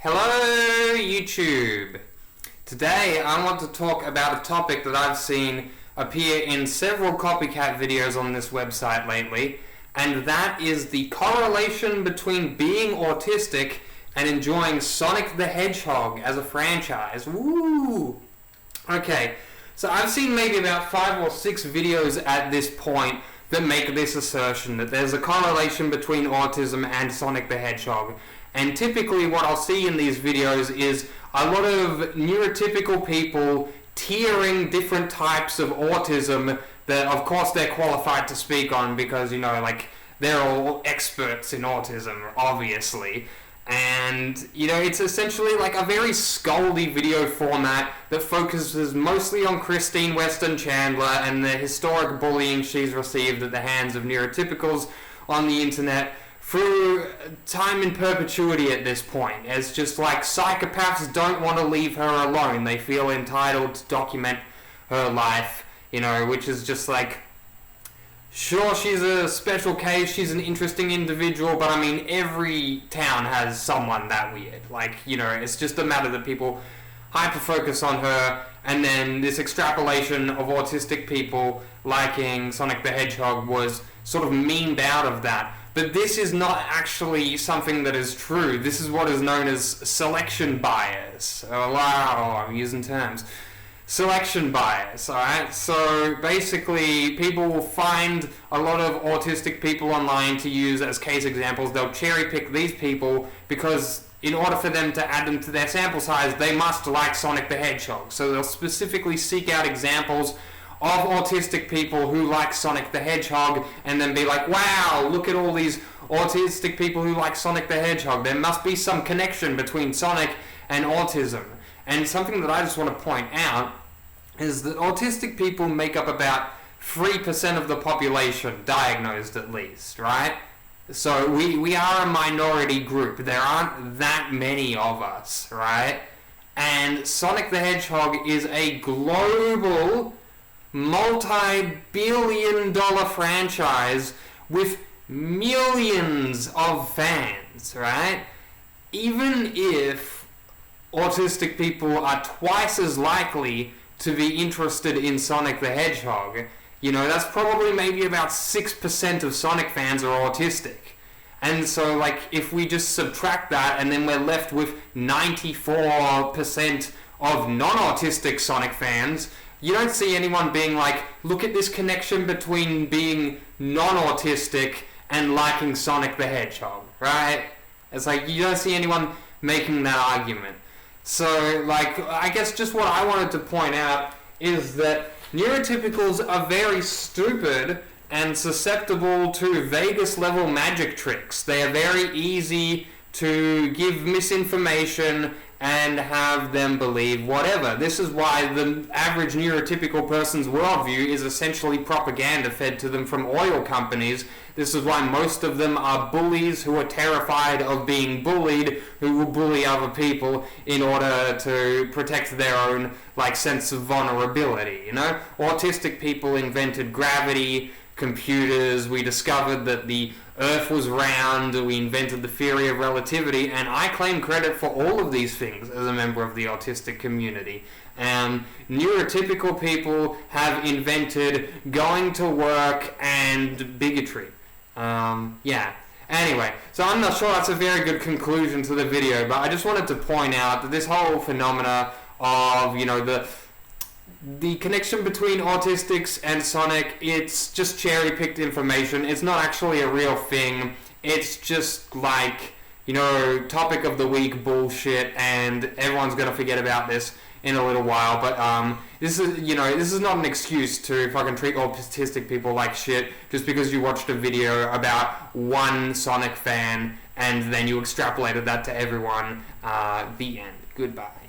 Hello YouTube! Today I want to talk about a topic that I've seen appear in several copycat videos on this website lately, and that is the correlation between being autistic and enjoying Sonic the Hedgehog as a franchise. Woo! Okay, so I've seen maybe about 5 or 6 videos at this point that make this assertion, that there's a correlation between autism and Sonic the Hedgehog. And typically what I'll see in these videos is a lot of neurotypical people tiering different types of autism that of course they're qualified to speak on because, you know, like, they're all experts in autism, obviously. And, you know, it's essentially like a very scoldy video format that focuses mostly on Christine Weston Chandler and the historic bullying she's received at the hands of neurotypicals on the internet through time in perpetuity at this point. It's just like psychopaths don't want to leave her alone. They feel entitled to document her life, you know, which is just like, sure, she's a special case, she's an interesting individual, but I mean, every town has someone that weird. Like, you know, it's just a matter that people hyper-focus on her, and then this extrapolation of autistic people liking Sonic the Hedgehog was sort of memed out of that. But this is not actually something that is true. This is what is known as selection bias. Oh, wow, I'm using terms. Selection bias, alright? So basically, people will find a lot of autistic people online to use as case examples. They'll cherry pick these people because in order for them to add them to their sample size, they must like Sonic the Hedgehog. So they'll specifically seek out examples of autistic people who like Sonic the Hedgehog and then be like, wow, look at all these autistic people who like Sonic the Hedgehog. There must be some connection between Sonic and autism. And something that I just want to point out is that autistic people make up about 3% of the population, diagnosed at least, right? So we are a minority group. There aren't that many of us, right? And Sonic the Hedgehog is a global, multi-billion-dollar franchise with millions of fans, right? Even if autistic people are twice as likely to be interested in Sonic the Hedgehog, you know, that's probably maybe about 6% of Sonic fans are autistic. And so, like, if we just subtract that and then we're left with 94% of non-autistic Sonic fans, you don't see anyone being like, look at this connection between being non-autistic and liking Sonic the Hedgehog, right? It's like, you don't see anyone making that argument. So, like, I guess just what I wanted to point out is that neurotypicals are very stupid and susceptible to Vegas-level magic tricks. They are very easy to give misinformation and have them believe whatever. This is why the average neurotypical person's worldview is essentially propaganda fed to them from oil companies. This is why most of them are bullies who are terrified of being bullied, who will bully other people in order to protect their own, like, sense of vulnerability, you know? Autistic people invented gravity, computers, we discovered that the Earth was round, we invented the theory of relativity, and I claim credit for all of these things as a member of the autistic community. Neurotypical people have invented going to work and bigotry. Yeah. Anyway, so I'm not sure that's a very good conclusion to the video, but I just wanted to point out that this whole phenomena of, you know, the connection between autistics and Sonic, it's just cherry-picked information. It's not actually a real thing. It's just like, you know, topic of the week bullshit, and everyone's gonna forget about this in a little while. But this is, you know, this is not an excuse to fucking treat autistic people like shit just because you watched a video about one Sonic fan and then you extrapolated that to everyone. The end. Goodbye.